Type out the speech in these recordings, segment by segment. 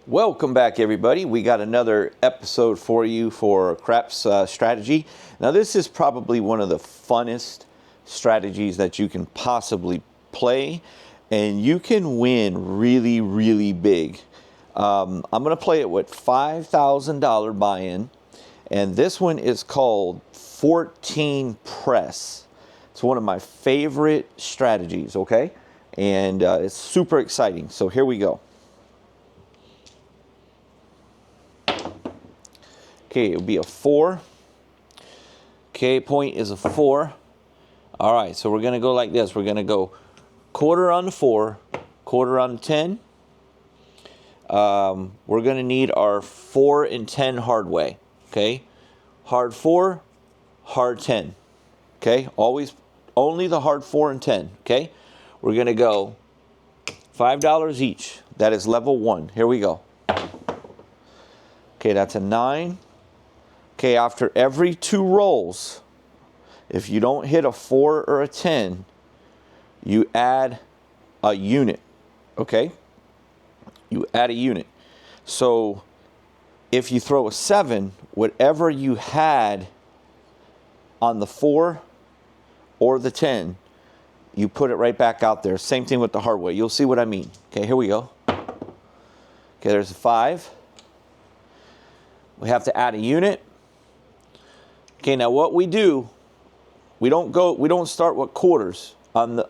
Welcome back, everybody. We got another episode for you for craps strategy. Now, this is probably one of the funnest strategies that you can possibly play, and you can win really, really big. I'm going to play it with $5,000 buy-in, and this one is called 14 press. It's one of my favorite strategies, okay? And it's super exciting. So here we go. Okay, it would be a 4. Okay, point is a 4. All right, so we're going to go like this. We're going to go quarter on the 4, quarter on the 10. We're going to need our 4 and 10 hard way. Okay, hard 4, hard 10. Okay, always only the hard 4 and 10. Okay, we're going to go $5 each. That is level 1. Here we go. Okay, that's a 9. Okay, after every 2 rolls, if you don't hit a 4 or a 10, you add a unit, okay? You add a unit. So if you throw a 7, whatever you had on the 4 or the 10, you put it right back out there. Same thing with the hard way. You'll see what I mean. Okay, here we go. Okay, there's a 5. We have to add a unit. Okay, now what we do, we don't start with quarters on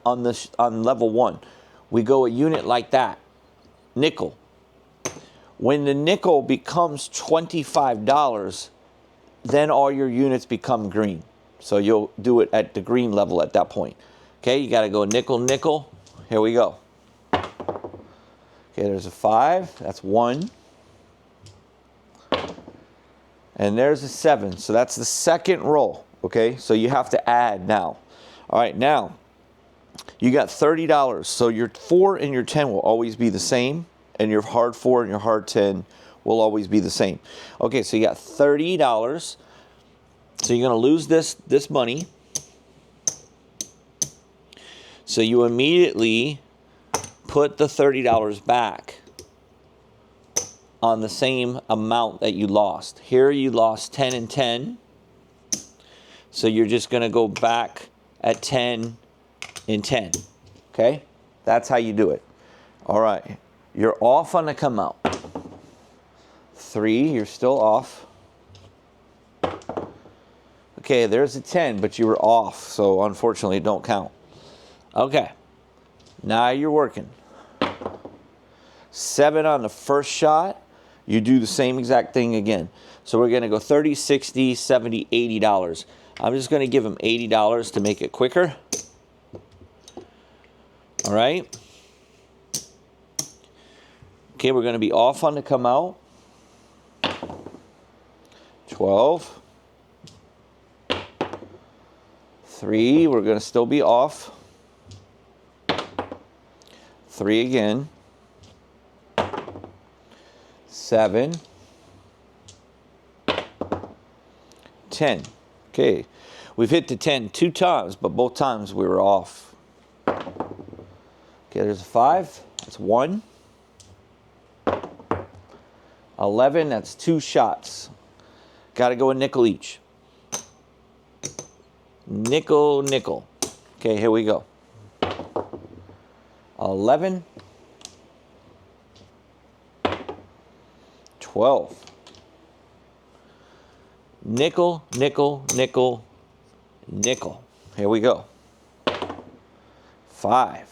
level 1. We go a unit like that. Nickel. When the nickel becomes $25, then all your units become green. So you'll do it at the green level at that point. Okay, you got to go nickel, nickel. Here we go. Okay, there's a 5. That's 1. And there's a 7. So that's the second roll. Okay, so you have to add now. All right, now you got $30. So your 4 and your 10 will always be the same, and your hard 4 and your hard 10 will always be the same. Okay, so you got $30. So you're going to lose this money. So you immediately put the $30 back on the same amount that you lost. Here you lost 10 and 10. So you're just going to go back at 10 and 10. Okay? That's how you do it. All right. You're off on the come out. 3, you're still off. Okay, there's a 10, but you were off, so unfortunately it don't count. Okay. Now you're working. 7 on the first shot. You do the same exact thing again. So we're going to go $30, $60, $70, $80. I'm just going to give them $80 to make it quicker. All right. Okay, we're going to be off on the come out. 12. 3, we're going to still be off. 3 again. 7, 10. Okay, we've hit the 10 2 times, but both times we were off. Okay, there's a 5. That's 1. 11. That's 2 shots. Got to go a nickel each. Nickel, nickel. Okay, here we go. 11. 12. Nickel, nickel, nickel, nickel. Here we go. 5.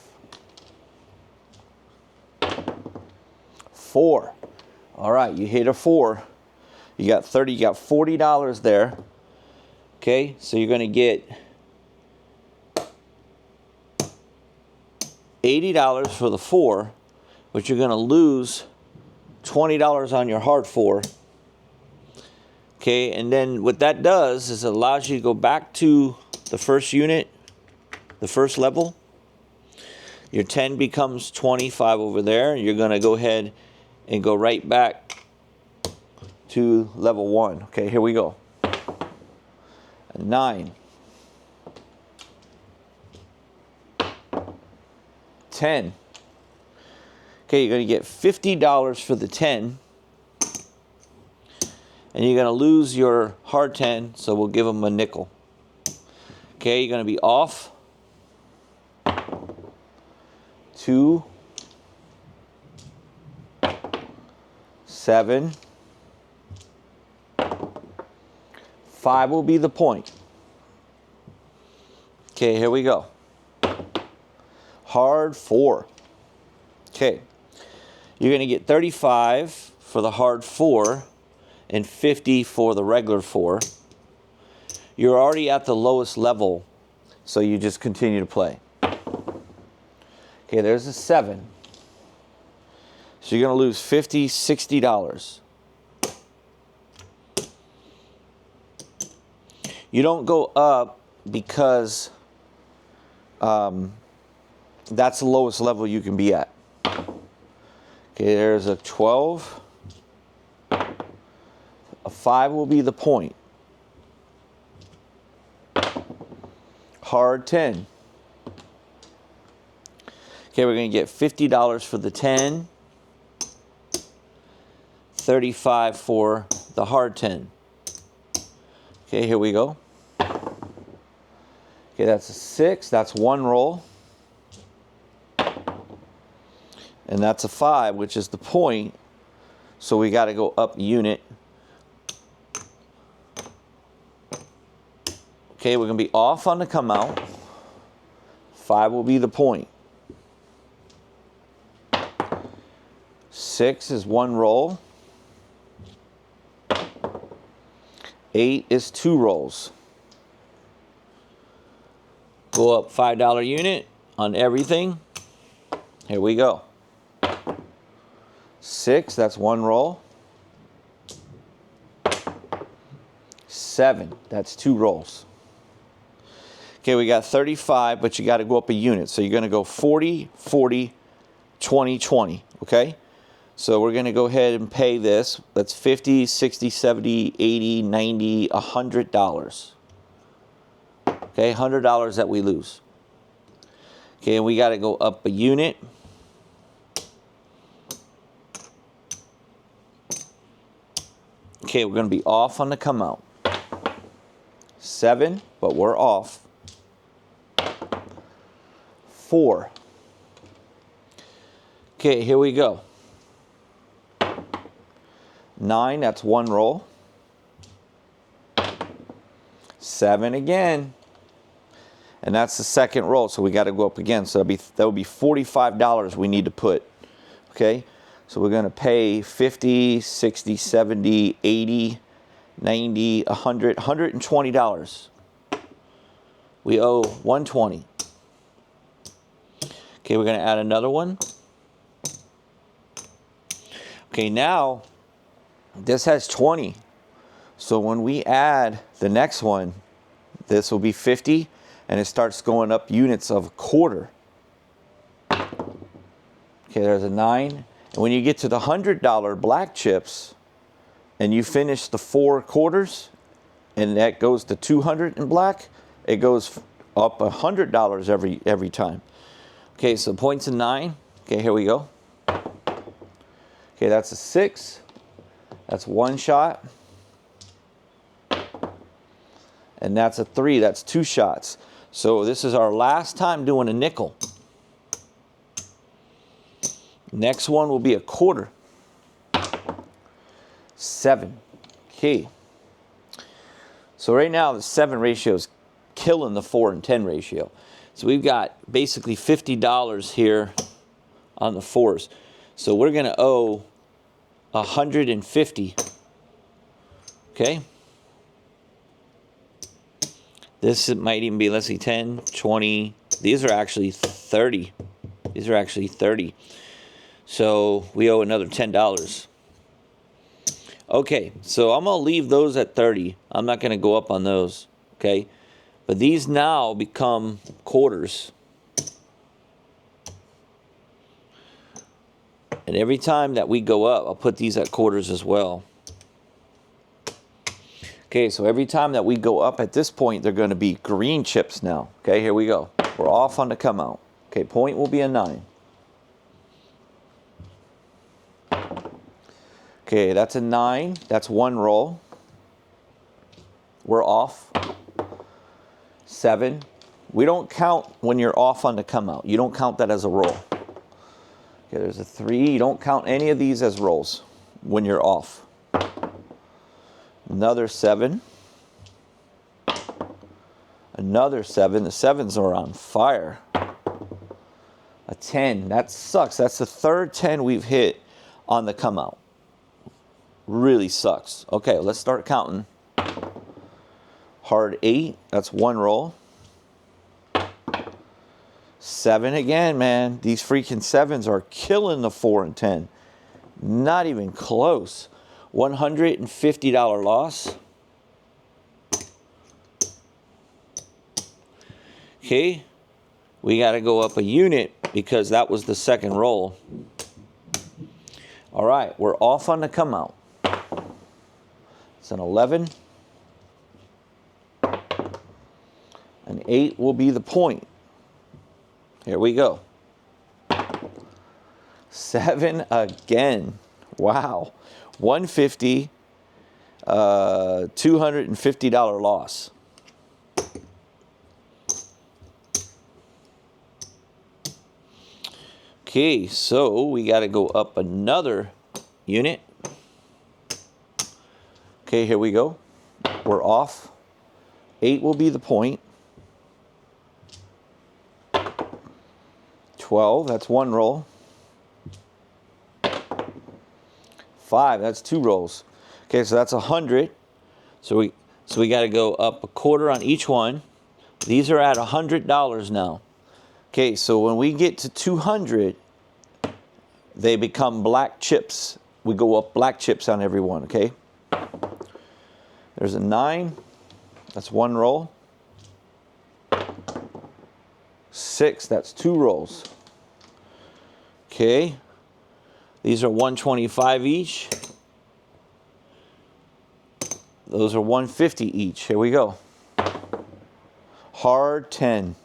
4. All right, you hit a 4. You got 30, you got $40 there. Okay, so you're going to get $80 for the 4, but you're going to lose $20 on your hard 4. Okay, and then what that does is it allows you to go back to the first unit, the first level. Your 10 becomes 25 over there. You're going to go ahead and go right back to level 1. Okay, here we go. 9. 10. Okay, you're going to get $50 for the 10. And you're going to lose your hard 10, so we'll give them a nickel. Okay, you're going to be off 2, 7, 5 will be the point. Okay, here we go. Hard 4. Okay, you're going to get 35 for the hard 4 and 50 for the regular 4. You're already at the lowest level, so you just continue to play. Okay, there's a 7. So you're going to lose $50, $60. You don't go up because that's the lowest level you can be at. Okay, there's a 12. A 5 will be the point. Hard 10. Okay, we're going to get $50 for the 10. 35 for the hard 10. Okay, here we go. Okay, that's a 6. That's one roll. And that's a 5, which is the point. So we got to go up a unit. Okay, we're going to be off on the come out. 5 will be the point. 6 is one roll. 8 is 2 rolls. Go up $5 unit on everything. Here we go. 6, that's one roll. 7, that's 2 rolls. Okay, we got 35, but you got to go up a unit. So you're going to go 40, 40, 20, 20, okay? So we're going to go ahead and pay this. That's $50, $60, $70, $80, $90, $100. Okay, $100 that we lose. Okay, and we got to go up a unit. Okay, we're going to be off on the come out. 7, but we're off. 4. Okay, here we go. 9, that's one roll. 7 again. And that's the second roll, so we got to go up again. So that would be $45 we need to put. Okay? So we're going to pay 50, 60, 70, 80, 90, 100, $120. We owe $120. Okay, we're going to add another one. Okay, now this has 20. So when we add the next one, this will be 50, and it starts going up units of a quarter. Okay, there's a 9. And when you get to the $100 black chips, and you finish the 4 quarters, and that goes to 200 in black, it goes up $100 every time. Okay, so points in 9. Okay, here we go. Okay, that's a 6. That's one shot. And that's a 3. That's 2 shots. So this is our last time doing a nickel. Next one will be a quarter. 7. Okay. So right now the 7 ratio is killing the 4 and 10 ratio. So we've got basically $50 here on the 4s. So we're going to owe $150. Okay. This might even be, let's see, 10, 20. These are actually 30. These are actually 30. So we owe another $10. Okay, so I'm going to leave those at 30. I'm not going to go up on those. Okay. But these now become quarters. And every time that we go up, I'll put these at quarters as well. Okay, so every time that we go up at this point, they're going to be green chips now. Okay, here we go. We're off on the come out. Okay, point will be a 9. Okay, that's a 9. That's one roll. We're off. 7. We don't count when you're off on the come out. You don't count that as a roll. Okay, there's a 3. You don't count any of these as rolls when you're off. Another 7. Another 7. The 7s are on fire. A 10. That sucks. That's the third 10 we've hit on the come out. Really sucks. Okay, let's start counting. Hard 8. That's one roll. 7 again, man. These freaking 7s are killing the 4 and 10. Not even close. $150 loss. Okay, we got to go up a unit because that was the second roll. All right, we're off on the come out. It's an 11. An 8 will be the point. Here we go. 7 again. Wow. 150, $250 loss. Okay, so we got to go up another unit. Okay, here we go. We're off. 8 will be the point. 12, that's one roll. 5, that's two rolls. Okay, so that's 100. So we got to go up a quarter on each one. These are at $100 now. Okay, so when we get to 200, they become black chips. We go up black chips on every one, okay? There's a 9. That's one roll. 6, that's two rolls. Okay. These are 125 each. Those are 150 each. Here we go. Hard 10.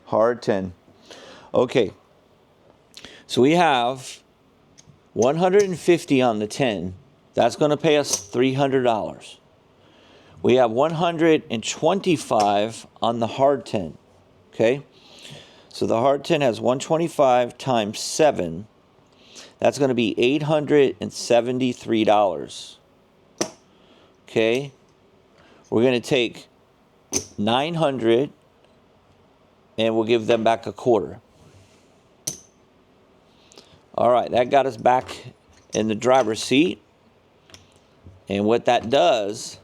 Hard 10. Okay. So we have 150 on the 10. That's going to pay us $300. We have 125 on the hard 10. Okay? So the hard 10 has 125 times 7. That's going to be $873. Okay? We're going to take 900 and we'll give them back a quarter. All right, that got us back in the driver's seat. And what that does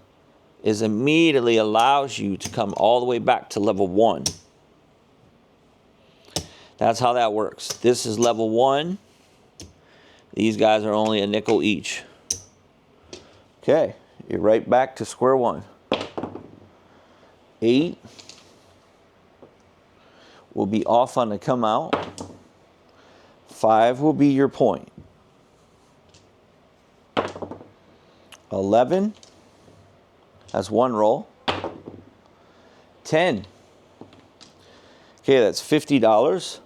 is immediately allows you to come all the way back to level 1. That's how that works. This is level 1. These guys are only a nickel each. Okay, you're right back to square one. 8 will be off on the come out. 5 will be your point. 11, that's one roll. 10, okay, that's $50.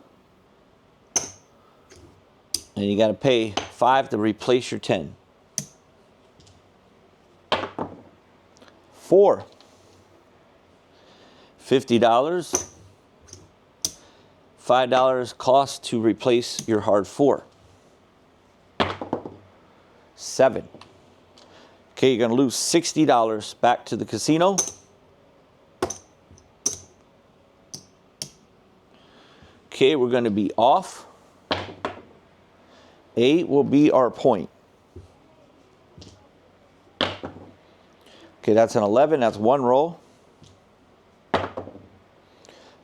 And you got to pay 5 to replace your 10. 4, $50. $5 cost to replace your hard 4. 7. Okay, you're going to lose $60 back to the casino. Okay, we're going to be off. 8 will be our point. Okay, that's an 11. That's one roll.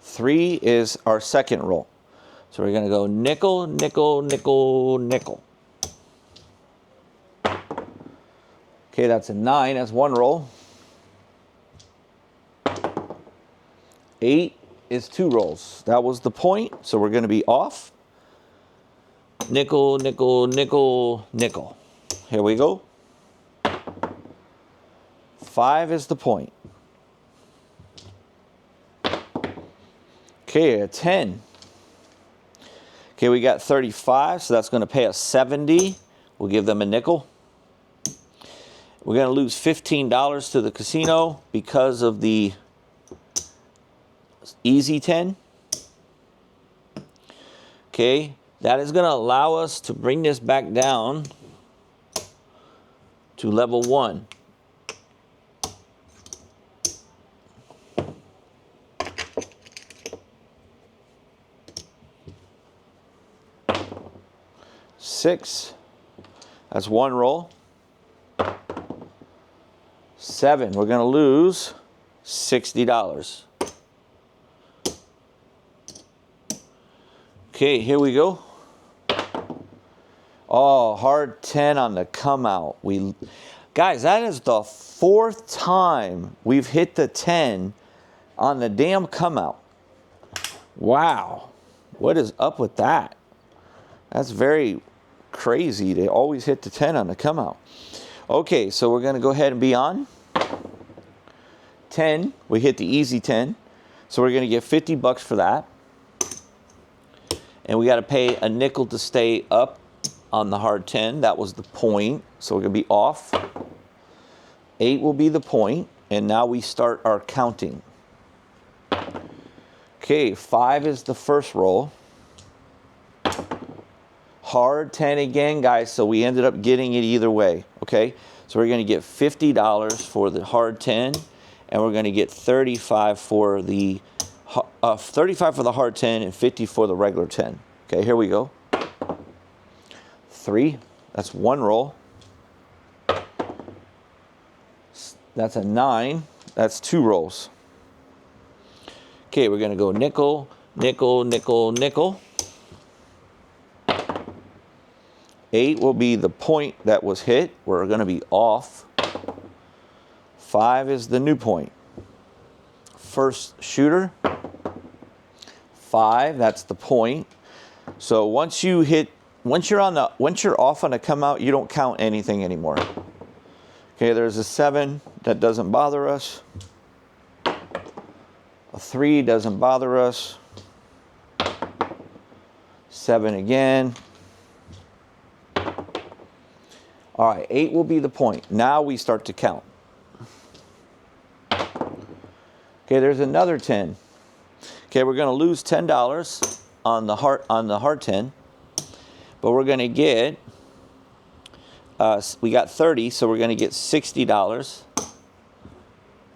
3 is our second roll. So we're going to go nickel, nickel, nickel, nickel. Okay, that's a 9. That's one roll. 8 is two rolls. That was the point. So we're going to be off. Nickel, nickel, nickel, nickel. Here we go. 5 is the point. Okay, a 10. Okay, we got 35, so that's going to pay us 70. We'll give them a nickel. We're going to lose $15 to the casino because of the easy 10. Okay, that is going to allow us to bring this back down to level 1. Six, that's one roll. 7, we're going to lose $60. Okay, here we go. Oh, hard 10 on the come out. Guys, that is the 4th time we've hit the 10 on the damn come out. Wow. What is up with that? That's very crazy. They always hit the 10 on the come out. Okay, so we're going to go ahead and be on. 10, we hit the easy 10. So we're going to get $50 for that. And we got to pay a nickel to stay up on the hard 10. That was the point. So we're going to be off. 8 will be the point. And now we start our counting. Okay, 5 is the first roll. Hard 10 again, guys. So we ended up getting it either way. Okay, so we're going to get $50 for the hard 10. And we're going to get 35 for the 35 for the hard 10 and 50 for the regular 10. Okay, here we go. 3, that's one roll. That's a 9, that's 2 rolls. Okay, we're going to go nickel, nickel, nickel, nickel. 8 will be the point that was hit. We're going to be off. 5 is the new point. First shooter. 5, that's the point. So once you're off on a come out, you don't count anything anymore. Okay, there's a 7 that doesn't bother us. A 3 doesn't bother us. 7 again. All right, 8 will be the point. Now we start to count. Okay, there's another 10. Okay, we're going to lose $10 on the hard 10, but we're going to get we got 30, so we're going to get $60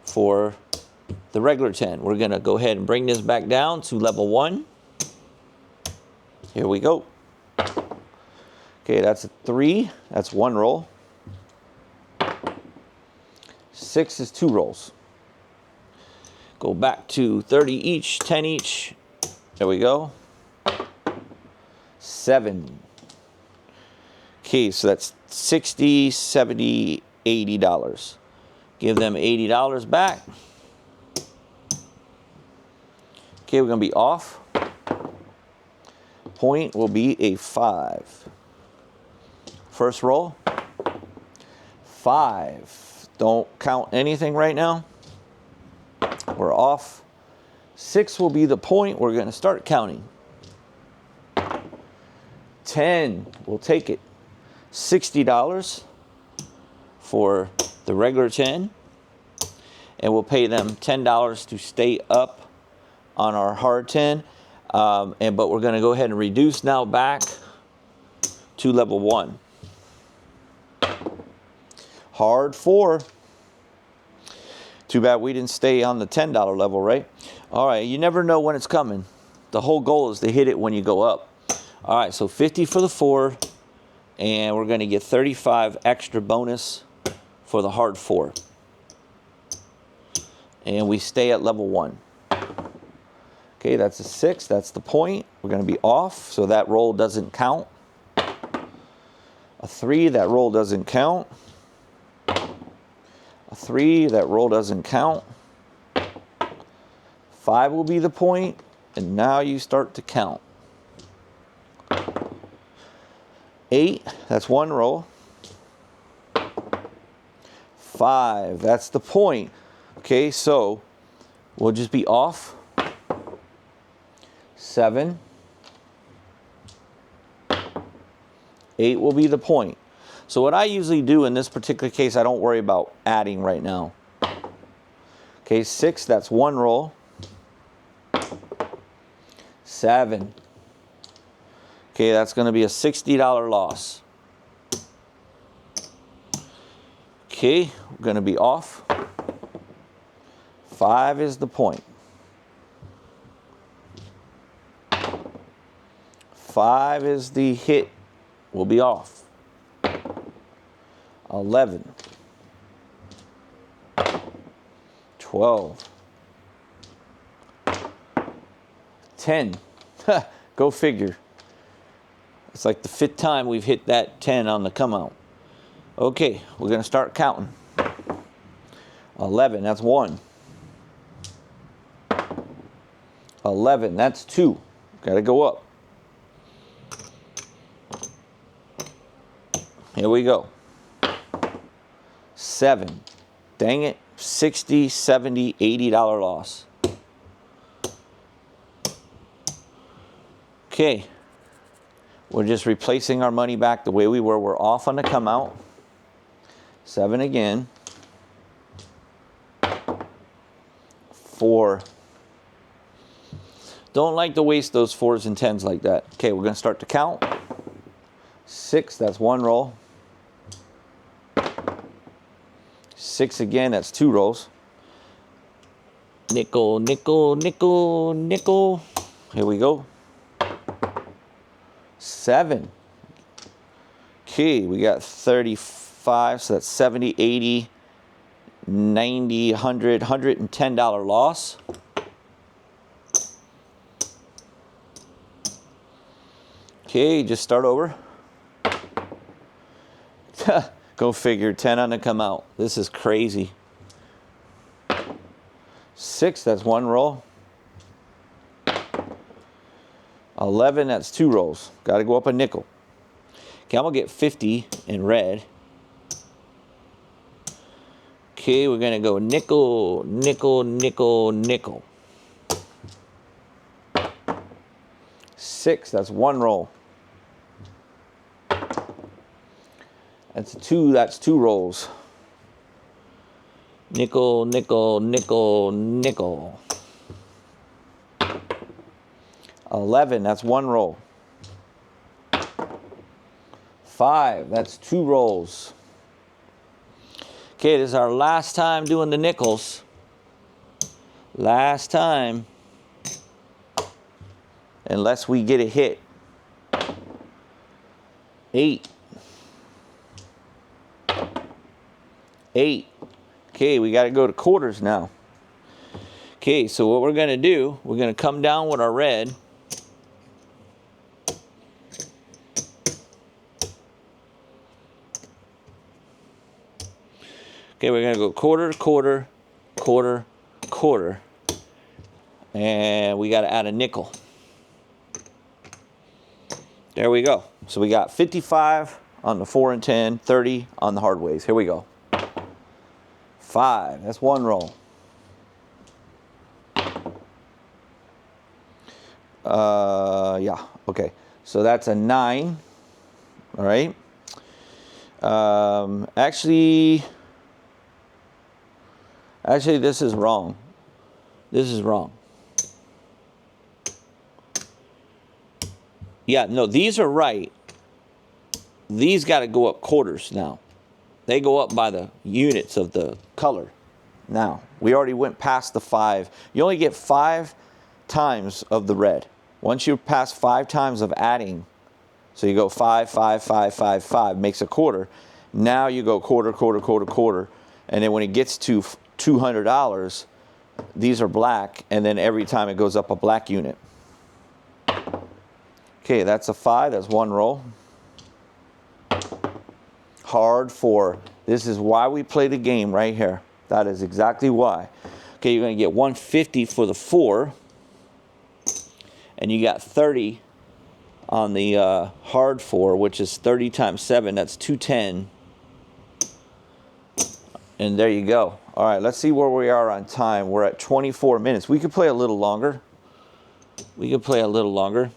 for the regular 10. We're going to go ahead and bring this back down to level 1. Here we go. Okay, that's a 3. That's one roll. 6 is 2 rolls. Go back to 30 each, 10 each. There we go. 7. Okay, so that's $60, $70, $80. Give them $80 back. Okay, we're going to be off. Point will be a 5. First roll. 5. Don't count anything right now. We're off. 6 will be the point. We're going to start counting. 10. We'll take it. $60 for the regular 10. And we'll pay them $10 to stay up on our hard 10. But we're going to go ahead and reduce now back to level 1. Hard 4. Too bad we didn't stay on the $10 level, right? All right, you never know when it's coming. The whole goal is to hit it when you go up. All right, so 50 for the 4, and we're going to get 35 extra bonus for the hard 4. And we stay at level 1. Okay, that's a 6. That's the point. We're going to be off, so that roll doesn't count. A 3, that roll doesn't count. A 3, that roll doesn't count. 5 will be the point, and now you start to count. 8, that's one roll. 5, that's the point. Okay, so we'll just be off. 7. 8 will be the point. So what I usually do in this particular case, I don't worry about adding right now. Okay, 6, that's 1 roll. 7. Okay, that's going to be a $60 loss. Okay, we're going to be off. 5 is the point. 5 is the hit. We'll be off. 11. 12. 10. Go figure. It's like the 5th time we've hit that 10 on the come out. Okay, we're going to start counting. 11, that's 1. 11, that's 2. Got to go up. Here we go. 7. Dang it. $60, $70, $80 loss. Okay. We're just replacing our money back the way we were. We're off on the come out. 7 again. 4. Don't like to waste those 4s and 10s like that. Okay, we're going to start to count. 6, that's 1 roll. 6 again, that's 2 rolls. Nickel, nickel, nickel, nickel. Here we go. 7. Okay, we got 35, so that's 70, 80, 90, 100, $110 loss. Okay, just start over. Go figure, 10 on the come out. This is crazy. 6, that's 1 roll. 11, that's 2 rolls. Got to go up a nickel. Okay, I'm going to get 50 in red. Okay, we're going to go nickel, nickel, nickel, nickel. 6, that's 1 roll. That's a 2, that's 2 rolls. Nickel, nickel, nickel, nickel. 11, that's 1 roll. 5, that's 2 rolls. Okay, this is our last time doing the nickels. Last time. Unless we get a hit. 8. 8. Okay, we got to go to quarters now. Okay, so what we're going to do, we're going to come down with our red. Okay, we're going to go quarter, quarter, quarter, quarter. And we got to add a nickel. There we go. So we got 55 on the 4 and 10, 30 on the hard ways. Here we go. 5, that's 1 roll. Yeah, okay. So that's a 9. All right. Actually, this is wrong. This is wrong. Yeah, no, these are right. These got to go up quarters now. They go up by the units of the color. Now, we already went past the 5. You only get 5 times of the red. Once you pass 5 times of adding, so you go 5, 5, 5, 5, 5, makes a quarter. Now you go quarter, quarter, quarter, quarter. And then when it gets to $200, these are black. And then every time it goes up a black unit. Okay, that's a 5. That's 1 roll. Hard 4. This is why we play the game right here. That is exactly why. Okay, you're going to get 150 for the 4. And you got 30 on the hard 4, which is 30 times 7. That's 210. And there you go. All right, let's see where we are on time. We're at 24 minutes. We could play a little longer. We could play a little longer.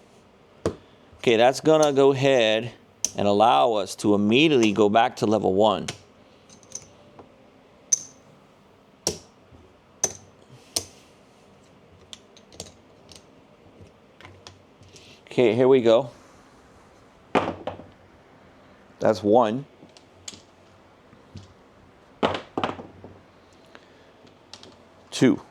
Okay, that's going to go ahead and allow us to immediately go back to level 1. Okay, here we go. That's 1. 2.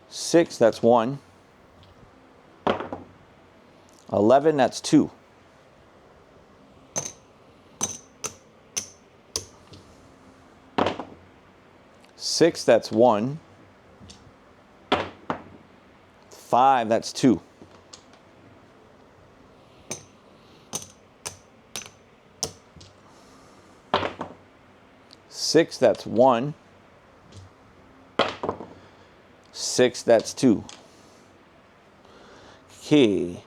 6, that's 1. 11, that's 2. 6, that's 1. 5, that's 2. 6, that's 1. 6, that's 2. Okay.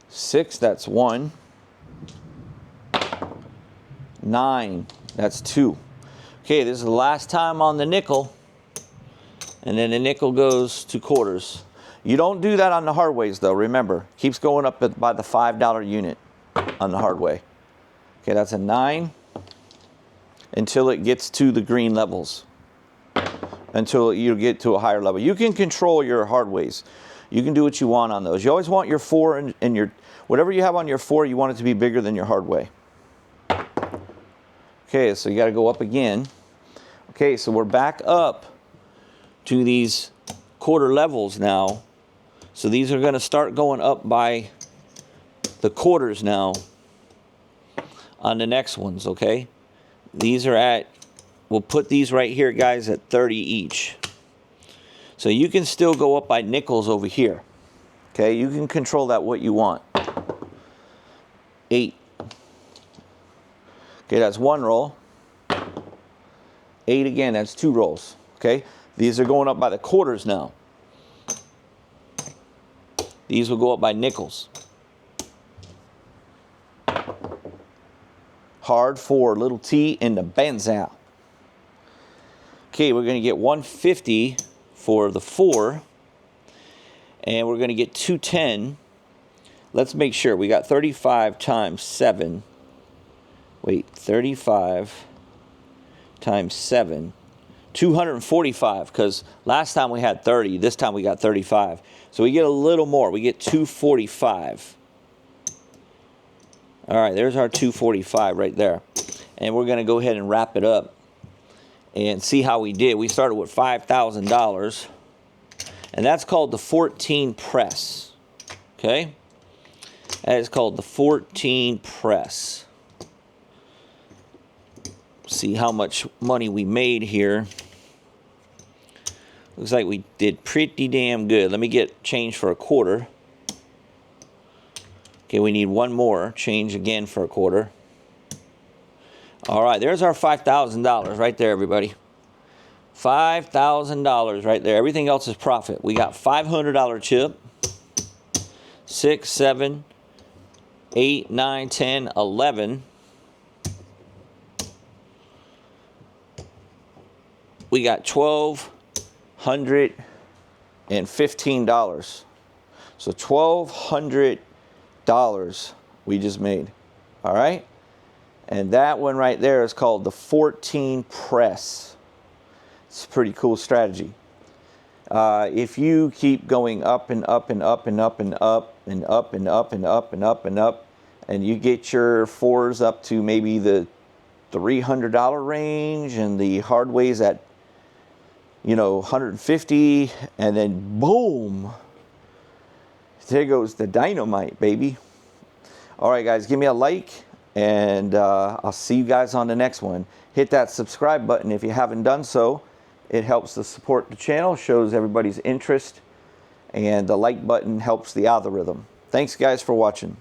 6, that's 1. 9, that's 2. Okay, this is the last time on the nickel, and then the nickel goes to quarters. You don't do that on the hard ways, though. Remember, keeps going up by the $5 unit on the hard way. Okay, that's a 9 until it gets to the green levels, until you get to a higher level. You can control your hard ways. You can do what you want on those. You always want your 4 and your whatever you have on your 4, you want it to be bigger than your hard way. Okay, so you got to go up again. Okay, so we're back up to these quarter levels now. So these are going to start going up by the quarters now on the next ones, okay? These are at, we'll put these right here, guys, at 30 each. So you can still go up by nickels over here. Okay, you can control that what you want. 8. Okay, that's 1 roll. 8 again, that's 2 rolls. Okay, these are going up by the quarters now. These will go up by nickels. Hard 4, little T in the benzow. Okay, we're going to get 150 for the 4. And we're going to get 210. Let's make sure. We got 35 times 7. Wait, 35 times 7. 245, because last time we had 30. This time we got 35. So we get a little more. We get 245. All right, there's our 245 right there. And we're going to go ahead and wrap it up and see how we did. We started with $5,000. And that's called the 14 press. Okay? That is called the 14 press. See how much money we made here. Looks like we did pretty damn good. Let me get change for a quarter. Okay, we need one more. Change again for a quarter. All right, there's our $5,000 right there, everybody. $5,000 right there. Everything else is profit. We got $500 chip. 6, 7, 8, 9, 10, 11. We got $1,215. So $1,200 we just made. All right? And that one right there is called the 14 press. It's a pretty cool strategy. If you keep going up and up and up and up and up and up and up and up and up and up, and you get your 4s up to maybe the $300 range, and the hard ways at, you know, 150, and then boom, there goes the dynamite, baby. All right, guys, give me a like, and I'll see you guys on the next one. Hit that subscribe button if you haven't done so. It helps to support the channel, shows everybody's interest, and the like button helps the algorithm. Thanks, guys, for watching.